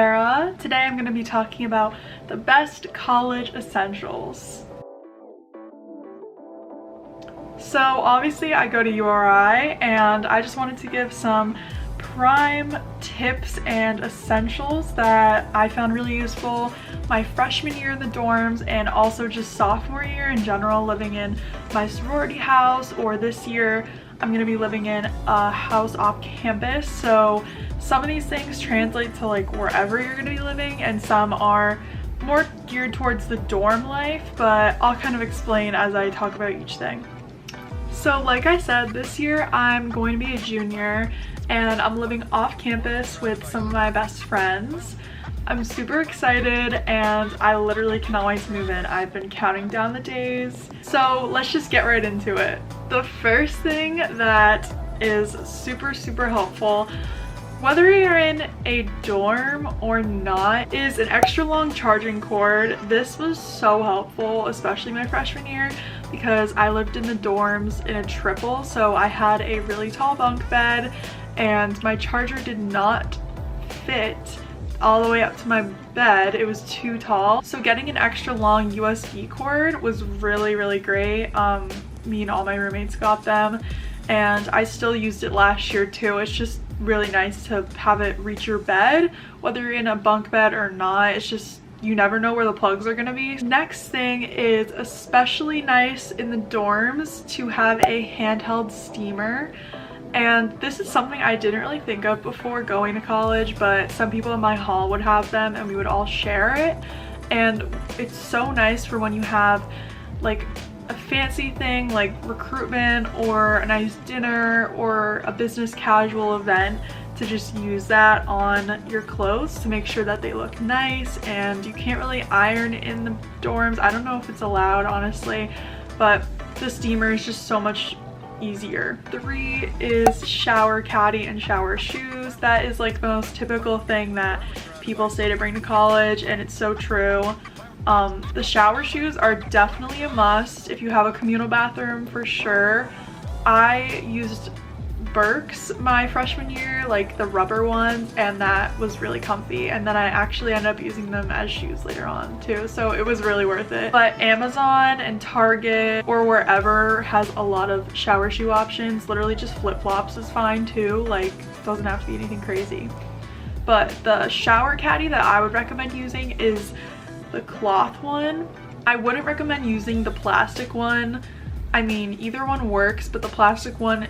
Sarah. Today I'm going to be talking about the best college essentials. So obviously I go to URI and I just wanted to give some prime tips and essentials that I found really useful my freshman year in the dorms and also just sophomore year in general, living in my sorority house, or this year I'm going to be living in a house off campus. So some of these things translate to like wherever you're going to be living, and some are more geared towards the dorm life, but I'll kind of explain as I talk about each thing. So like I said, this year I'm going to be a junior and I'm living off campus with some of my best friends. I'm super excited and I literally cannot wait to move in. I've been counting down the days. So let's just get right into it. The first thing that is super helpful, whether you're in a dorm or not, is an extra long charging cord. This was so helpful, especially my freshman year, because I lived in the dorms in a triple, so I had a really tall bunk bed and my charger did not fit all the way up to my bed. It was too tall. So getting an extra long USB cord was really great. Me and all my roommates got them and I still used it last year too. It's just really nice to have it reach your bed, whether you're in a bunk bed or not. It's just, you never know where the plugs are gonna be. Next thing is especially nice in the dorms to have a handheld steamer. And this is something I didn't really think of before going to college, but some people in my hall would have them and we would all share it. And it's so nice for when you have like a fancy thing like recruitment or a nice dinner or a business casual event, to just use that on your clothes to make sure that they look nice. And you can't really iron in the dorms. I don't know if it's allowed, honestly, but the steamer is just so much easier. 3 is shower caddy and shower shoes. That is like the most typical thing that people say to bring to college, and it's so true. The shower shoes are definitely a must if you have a communal bathroom, for sure. I used Birks my freshman year, like the rubber ones, and that was really comfy, and then I actually ended up using them as shoes later on too, so it was really worth it. But Amazon and Target or wherever has a lot of shower shoe options. Literally just flip-flops is fine too, like doesn't have to be anything crazy. But the shower caddy that I would recommend using is the cloth one. I wouldn't recommend using the plastic one. I mean, either one works, but the plastic one,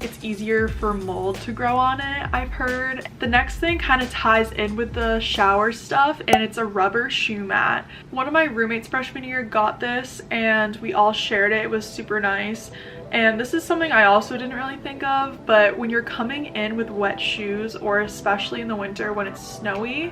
it's easier for mold to grow on it, I've heard. The next thing kind of ties in with the shower stuff, and it's a rubber shoe mat. One of my roommates freshman year got this and we all shared it. It was super nice. And this is something I also didn't really think of, but when you're coming in with wet shoes, or especially in the winter when it's snowy,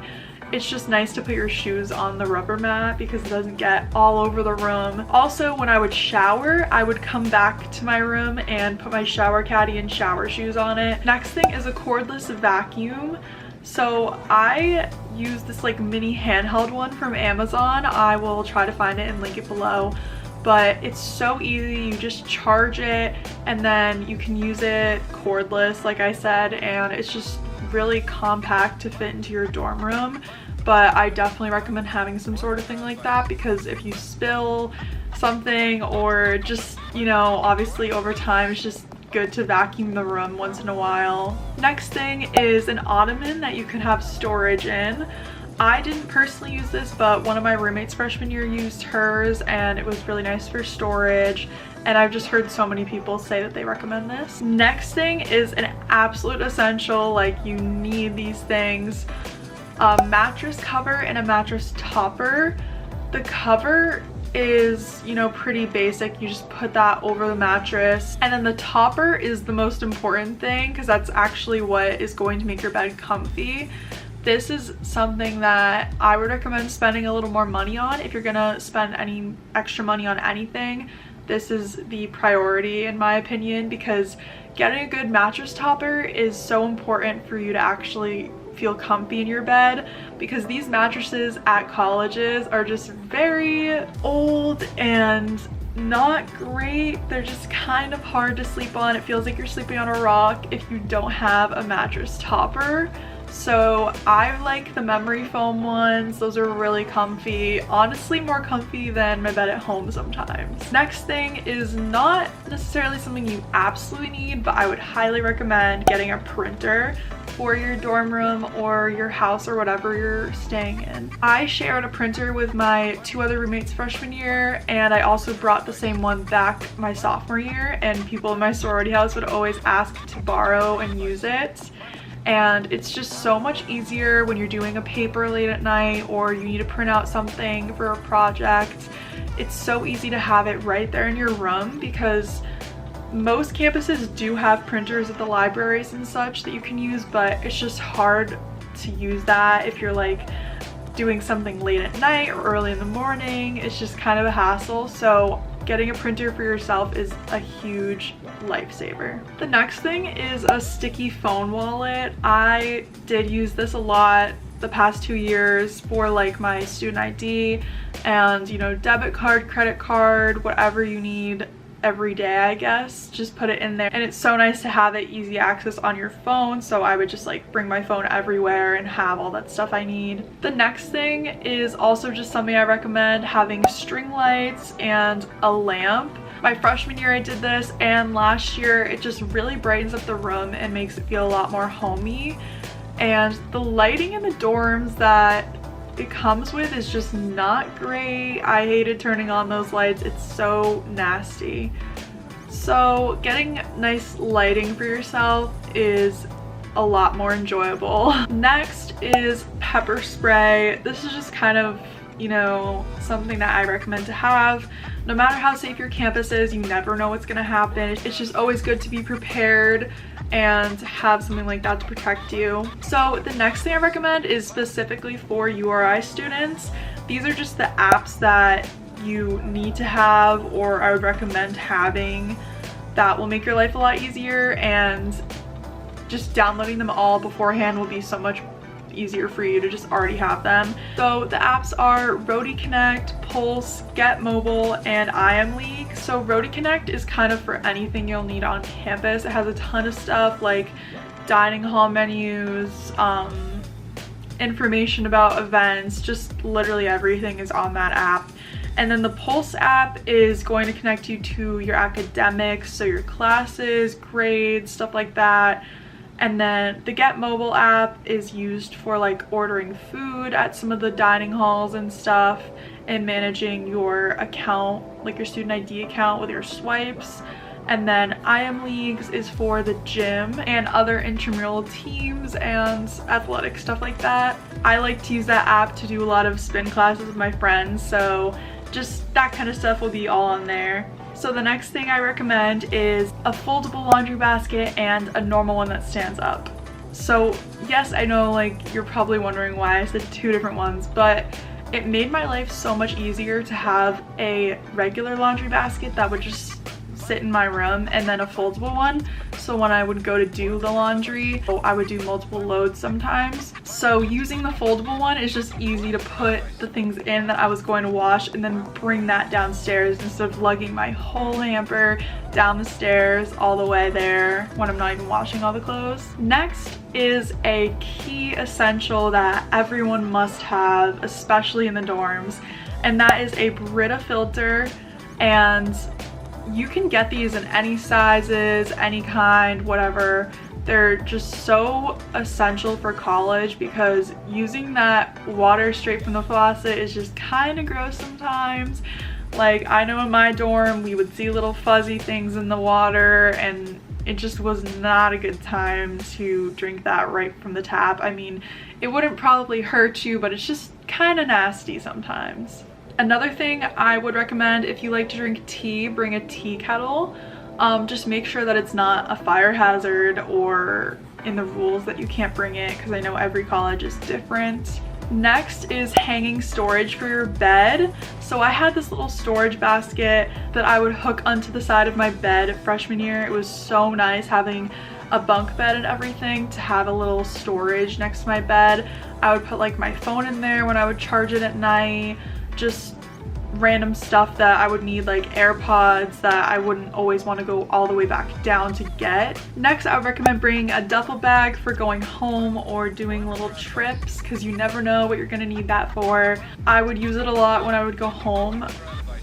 it's just nice to put your shoes on the rubber mat because it doesn't get all over the room. Also, when I would shower, I would come back to my room and put my shower caddy and shower shoes on it. Next thing is a cordless vacuum. So I use this like mini handheld one from Amazon. I will try to find it and link it below. But it's so easy. You just charge it and then you can use it cordless, like I said, and it's just really compact to fit into your dorm room. But I definitely recommend having some sort of thing like that, because if you spill something or just, you know, obviously over time, it's just good to vacuum the room once in a while. Next thing is an ottoman that you can have storage in. I didn't personally use this, but one of my roommates freshman year used hers and it was really nice for storage, and I've just heard so many people say that they recommend this. Next thing is an absolute essential, like you need these things. A mattress cover and a mattress topper. The cover is, you know, pretty basic. You just put that over the mattress, and then the topper is the most important thing because that's actually what is going to make your bed comfy. This is something that I would recommend spending a little more money on. If you're gonna spend any extra money on anything, this is the priority in my opinion, because getting a good mattress topper is so important for you to actually feel comfy in your bed, because these mattresses at colleges are just very old and not great. They're just kind of hard to sleep on. It feels like you're sleeping on a rock if you don't have a mattress topper. So I like the memory foam ones. Those are really comfy, honestly more comfy than my bed at home sometimes. Next thing is not necessarily something you absolutely need, but I would highly recommend getting a printer for your dorm room or your house or whatever you're staying in. I shared a printer with my 2 other roommates freshman year, and I also brought the same one back my sophomore year, and people in my sorority house would always ask to borrow and use it. And it's just so much easier when you're doing a paper late at night or you need to print out something for a project. It's so easy to have it right there in your room, because most campuses do have printers at the libraries and such that you can use, but it's just hard to use that if you're like doing something late at night or early in the morning. It's just kind of a hassle. So getting a printer for yourself is a huge lifesaver. The next thing is a sticky phone wallet. I did use this a lot the past 2 years for like my student ID and, you know, debit card, credit card, whatever you need every day, I guess. Just put it in there, and it's so nice to have it easy access on your phone. So I would just like bring my phone everywhere and have all that stuff I need. The next thing is also just something I recommend, having string lights and a lamp. My freshman year I did this, and last year it just really brightens up the room and makes it feel a lot more homey. And the lighting in the dorms that it comes with is just not great. I hated turning on those lights. It's so nasty. So getting nice lighting for yourself is a lot more enjoyable. Next is pepper spray. This is just kind of, you know, something that I recommend to have. No matter how safe your campus is, you never know what's gonna happen. It's just always good to be prepared and have something like that to protect you. So the next thing I recommend is specifically for URI students. These are just the apps that you need to have, or I would recommend having, that will make your life a lot easier, and just downloading them all beforehand will be so much easier for you to just already have them. So the apps are Rhody Connect, Pulse, Get Mobile, and IM-League. So Rhody Connect is kind of for anything you'll need on campus. It has a ton of stuff like dining hall menus, information about events, just literally everything is on that app. And then the Pulse app is going to connect you to your academics, so your classes, grades, stuff like that. And then the Get Mobile app is used for like ordering food at some of the dining halls and stuff, and managing your account, like your student ID account with your swipes. And then IM-Leagues is for the gym and other intramural teams and athletic stuff like that. I like to use that app to do a lot of spin classes with my friends, so just that kind of stuff will be all on there. So the next thing I recommend is a foldable laundry basket and a normal one that stands up. So yes, I know like you're probably wondering why I said 2 different ones, but it made my life so much easier to have a regular laundry basket that would just sit in my room, and then a foldable one, so when I would go to do the laundry, I would do multiple loads sometimes. So using the foldable one is just easy to put the things in that I was going to wash and then bring that downstairs instead of lugging my whole hamper down the stairs all the way there when I'm not even washing all the clothes. Next is a key essential that everyone must have, especially in the dorms, and that is a Brita filter. And you can get these in any sizes, any kind, whatever. They're just so essential for college, because using that water straight from the faucet is just kind of gross sometimes. Like, I know in my dorm we would see little fuzzy things in the water, and it just was not a good time to drink that right from the tap. I mean, it wouldn't probably hurt you, but it's just kind of nasty sometimes. Another thing I would recommend, if you like to drink tea, bring a tea kettle. Just make sure that it's not a fire hazard or in the rules that you can't bring it, because I know every college is different. Next is hanging storage for your bed. So I had this little storage basket that I would hook onto the side of my bed freshman year. It was so nice having a bunk bed and everything, to have a little storage next to my bed. I would put like my phone in there when I would charge it at night. Just random stuff that I would need, like AirPods that I wouldn't always want to go all the way back down to get. Next, I would recommend bringing a duffel bag for going home or doing little trips, because you never know what you're going to need that for. I would use it a lot when I would go home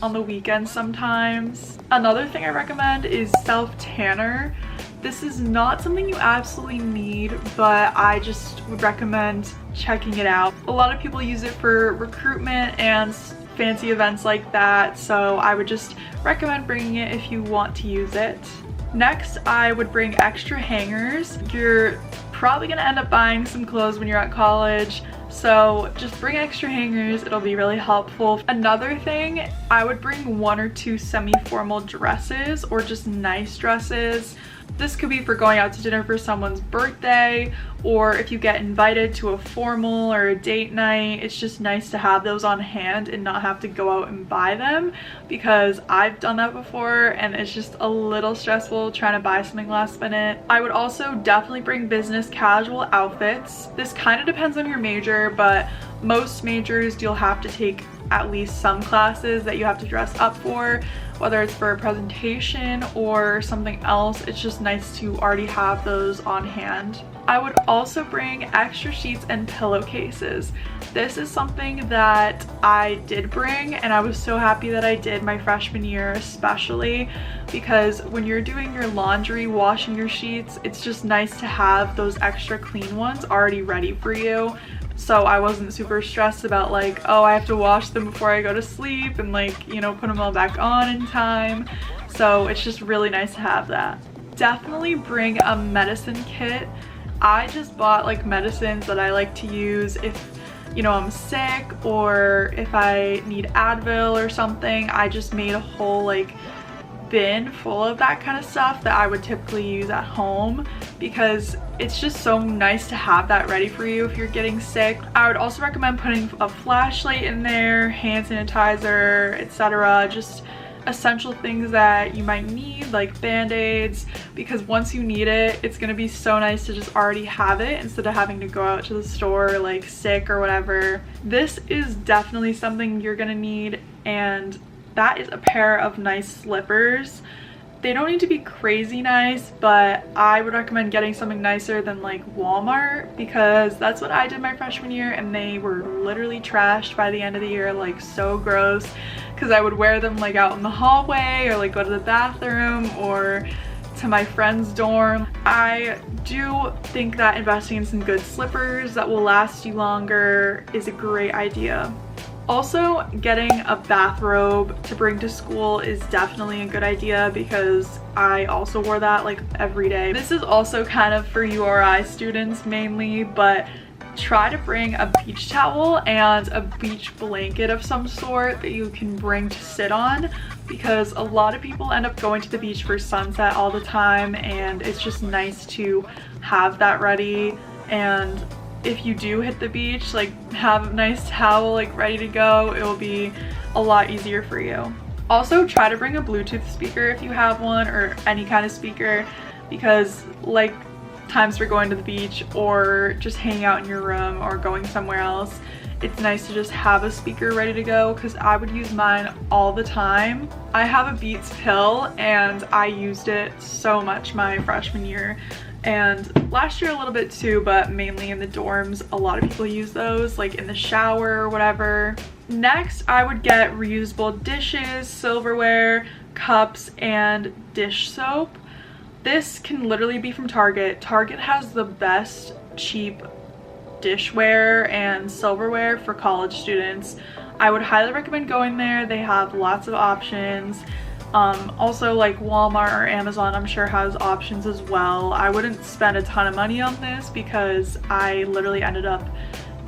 on the weekends sometimes. Another thing I recommend is self-tanner. This is not something you absolutely need, but I just would recommend checking it out. A lot of people use it for recruitment and fancy events like that, so I would just recommend bringing it if you want to use it. Next, I would bring extra hangers. You're probably gonna end up buying some clothes when you're at college, so just bring extra hangers, it'll be really helpful. Another thing, I would bring 1 or 2 semi-formal dresses or just nice dresses. This could be for going out to dinner for someone's birthday, or if you get invited to a formal or a date night, it's just nice to have those on hand and not have to go out and buy them, because I've done that before and it's just a little stressful trying to buy something last minute. I would also definitely bring business casual outfits. This kind of depends on your major, but most majors you'll have to take at least some classes that you have to dress up for, whether it's for a presentation or something else. It's just nice to already have those on hand. I would also bring extra sheets and pillowcases. This is something that I did bring, and I was so happy that I did my freshman year, especially because when you're doing your laundry, washing your sheets, it's just nice to have those extra clean ones already ready for you. So I wasn't super stressed about like, oh, I have to wash them before I go to sleep and like, you know, put them all back on in time. So it's just really nice to have that. Definitely bring a medicine kit. I just bought like medicines that I like to use if, you know, I'm sick or if I need Advil or something. I just made a whole like bin full of that kind of stuff that I would typically use at home, because it's just so nice to have that ready for you if you're getting sick. I would also recommend putting a flashlight in there, hand sanitizer, etc. Just essential things that you might need, like band-aids, because once you need it, it's going to be so nice to just already have it instead of having to go out to the store like sick or whatever. This is definitely something you're going to need, and that is a pair of nice slippers. They don't need to be crazy nice, but I would recommend getting something nicer than like Walmart, because that's what I did my freshman year and they were literally trashed by the end of the year, like so gross, because I would wear them like out in the hallway or like go to the bathroom or to my friend's dorm. I do think that investing in some good slippers that will last you longer is a great idea. Also, getting a bathrobe to bring to school is definitely a good idea, because I also wore that like every day. This is also kind of for URI students mainly, but try to bring a beach towel and a beach blanket of some sort that you can bring to sit on, because a lot of people end up going to the beach for sunset all the time, and it's just nice to have that ready. And if you do hit the beach, like have a nice towel like ready to go, it will be a lot easier for you. Also, try to bring a Bluetooth speaker if you have one, or any kind of speaker, because like times for going to the beach or just hanging out in your room or going somewhere else, it's nice to just have a speaker ready to go, because I would use mine all the time. I have a Beats pill and I used it so much my freshman year, and last year a little bit too, but mainly in the dorms. A lot of people use those like in the shower or whatever. Next, I would get reusable dishes, silverware, cups, and dish soap. This can literally be from Target. Target has the best cheap dishware and silverware for college students. I would highly recommend going there. They have lots of options. Also like Walmart or Amazon I'm sure has options as well. I wouldn't spend a ton of money on this because I literally ended up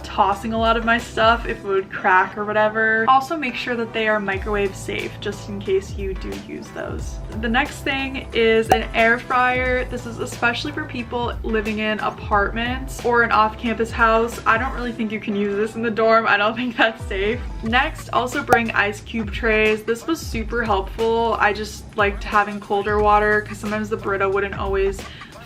tossing a lot of my stuff if it would crack or whatever. Also make sure that they are microwave safe just in case you do use those. The next thing is an air fryer. This is especially for people living in apartments or an off-campus house. I don't really think you can use this in the dorm. I don't think that's safe. Next, also bring ice cube trays. This was super helpful. I just liked having colder water because sometimes the Brita wouldn't always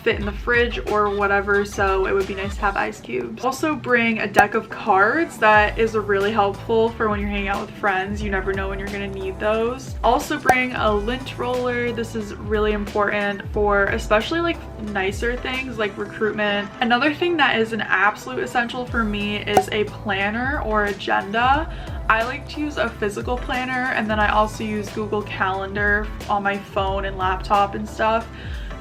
fit in the fridge or whatever, so it would be nice to have ice cubes. Also bring a deck of cards. That is really helpful for when you're hanging out with friends. You never know when you're gonna need those. Also bring a lint roller. This is really important for especially like nicer things like recruitment. Another thing that is an absolute essential for me is a planner or agenda. I like to use a physical planner, and then I also use Google Calendar on my phone and laptop and stuff.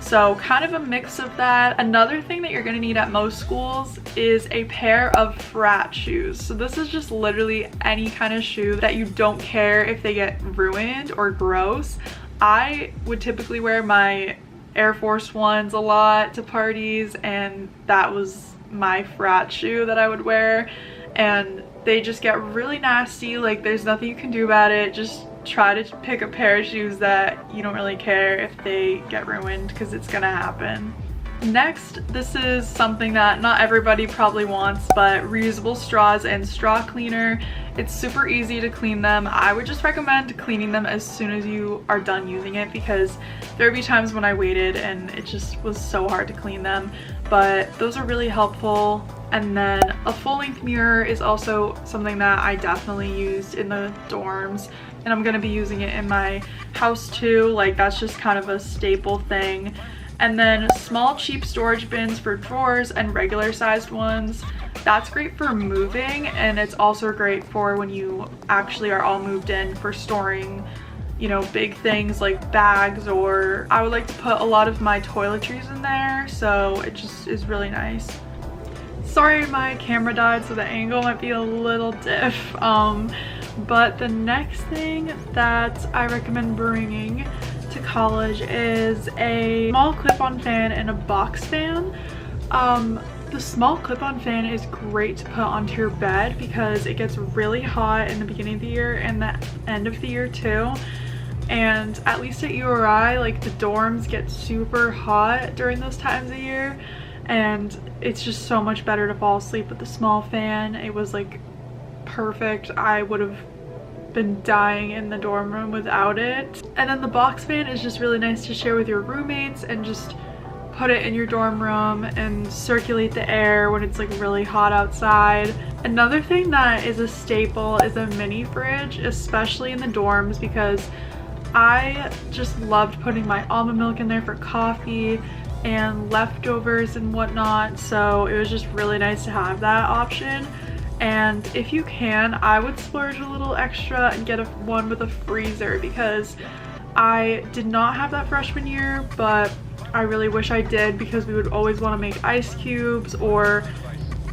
So kind of a mix of that. Another thing that you're gonna need at most schools is a pair of frat shoes. So this is just literally any kind of shoe that you don't care if they get ruined or gross. I would typically wear my Air Force Ones a lot to parties, and that was my frat shoe that I would wear, and they just get really nasty. Like, there's nothing you can do about it. Just try to pick a pair of shoes that you don't really care if they get ruined, because it's gonna happen. Next, this is something that not everybody probably wants, but reusable straws and straw cleaner. It's super easy to clean them. I would just recommend cleaning them as soon as you are done using it, because there would be times when I waited and it just was so hard to clean them. But those are really helpful. And then a full-length mirror is also something that I definitely used in the dorms, and I'm gonna be using it in my house too. Like, that's just kind of a staple thing. And then small cheap storage bins for drawers and regular sized ones. That's great for moving, and it's also great for when you actually are all moved in, for storing, you know, big things like bags, or I would like to put a lot of my toiletries in there, so it just is really nice. Sorry, my camera died, so the angle might be a little diff. But the next thing that I recommend bringing to college is a small clip-on fan and a box fan. The small clip-on fan is great to put onto your bed because it gets really hot in the beginning of the year and the end of the year too. And at least at URI, like, the dorms get super hot during those times of year, and it's just so much better to fall asleep with the small fan. It was like perfect. I would have been dying in the dorm room without it. And then the box fan is just really nice to share with your roommates and just put it in your dorm room and circulate the air when it's like really hot outside. Another thing that is a staple is a mini fridge, especially in the dorms, because I just loved putting my almond milk in there for coffee and leftovers and whatnot, so it was just really nice to have that option. And if you can, I would splurge a little extra and get one with a freezer, because I did not have that freshman year, but I really wish I did, because we would always want to make ice cubes or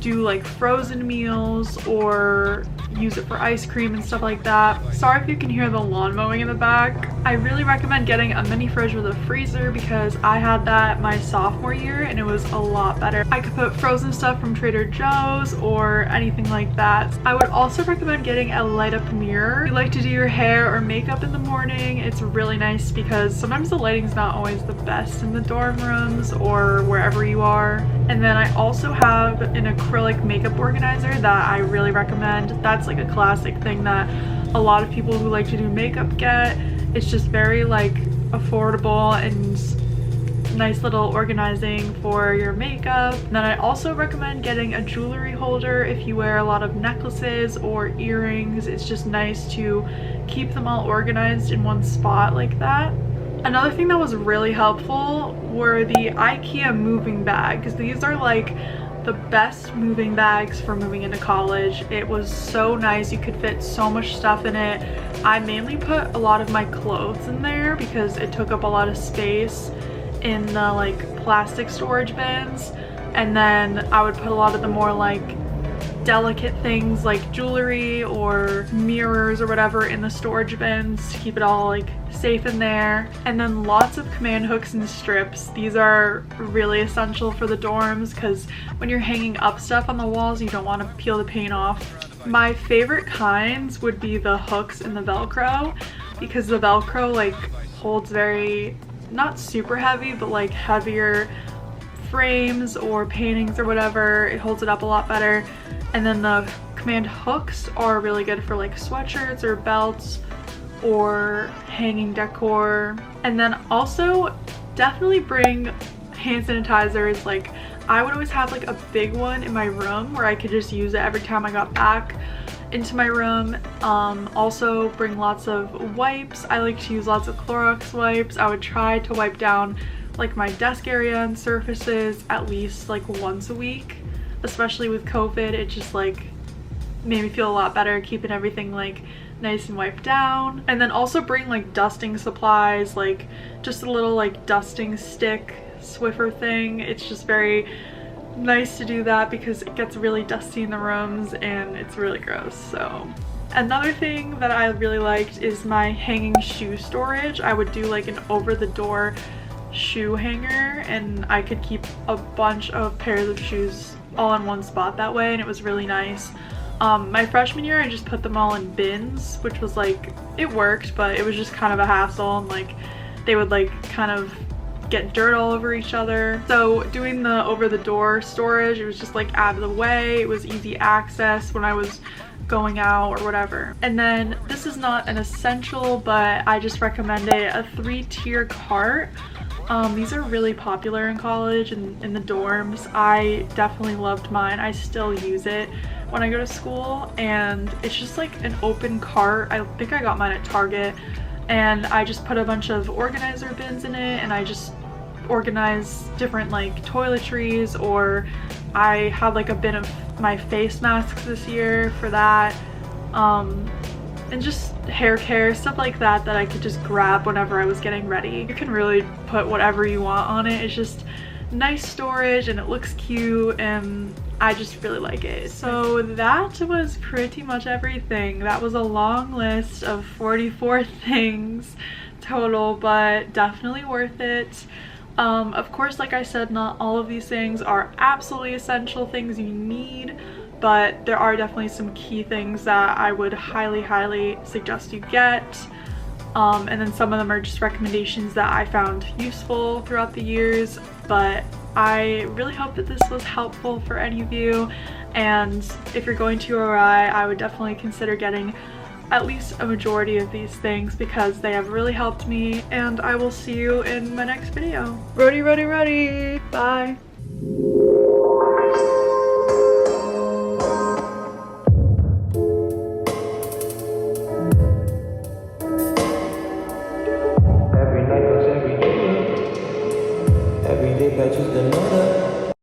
do like frozen meals or use it for ice cream and stuff like that. Sorry if you can hear the lawn mowing in the back. I really recommend getting a mini fridge with a freezer, because I had that my sophomore year and it was a lot better. I could put frozen stuff from Trader Joe's or anything like that. I would also recommend getting a light up mirror. If you like to do your hair or makeup in the morning, it's really nice because sometimes the lighting's not always the best in the dorm rooms or wherever you are. And then I also have an acrylic makeup organizer that I really recommend. That's like a classic thing that a lot of people who like to do makeup get. It's just very like affordable and nice little organizing for your makeup. And then I also recommend getting a jewelry holder if you wear a lot of necklaces or earrings. It's just nice to keep them all organized in one spot like that. Another thing that was really helpful were the IKEA moving bags. These are like the best moving bags for moving into college. It was so nice. You could fit so much stuff in it. I mainly put a lot of my clothes in there because it took up a lot of space in the like plastic storage bins, and then I would put a lot of the more like delicate things like jewelry or mirrors or whatever in the storage bins to keep it all like safe in there. And then lots of command hooks and strips. These are really essential for the dorms because when you're hanging up stuff on the walls, you don't want to peel the paint off. My favorite kinds would be the hooks and the Velcro, because the Velcro like holds very, not super heavy, but like heavier frames or paintings or whatever. It holds it up a lot better. And then the command hooks are really good for like sweatshirts or belts or hanging decor. And then also definitely bring hand sanitizers. Like I would always have like a big one in my room where I could just use it every time I got back into my room. Also bring lots of wipes. I like to use lots of Clorox wipes. I would try to wipe down like my desk area and surfaces at least like once a week, especially with COVID. It just like made me feel a lot better keeping everything like nice and wiped down. And then also bring like dusting supplies, like just a little like dusting stick Swiffer thing. It's just very nice to do that because it gets really dusty in the rooms and it's really gross. So another thing that I really liked is my hanging shoe storage. I would do like an over the door shoe hanger and I could keep a bunch of pairs of shoes all in one spot that way, and it was really nice. My freshman year I just put them all in bins, which was like, it worked, but it was just kind of a hassle, and like they would like kind of get dirt all over each other. So doing the over the door storage, it was just like out of the way. It was easy access when I was going out or whatever. And then this is not an essential, but I just recommend it, a 3-tier cart. These are really popular in college and in the dorms. I definitely loved mine. I still use it when I go to school, and it's just like an open cart. I think I got mine at Target, and I just put a bunch of organizer bins in it, and I just organize different like toiletries, or I had like a bin of my face masks this year for that, and just hair care, stuff like that that I could just grab whenever I was getting ready. You can really put whatever you want on it. It's just nice storage and it looks cute, and I just really like it. So that was pretty much everything. That was a long list of 44 things total, but definitely worth it. Of course, like I said, not all of these things are absolutely essential things you need, but there are definitely some key things that I would highly suggest you get. And then some of them are just recommendations that I found useful throughout the years, but I really hope that this was helpful for any of you. And if you're going to URI, I would definitely consider getting at least a majority of these things because they have really helped me, and I will see you in my next video. Rody, bye.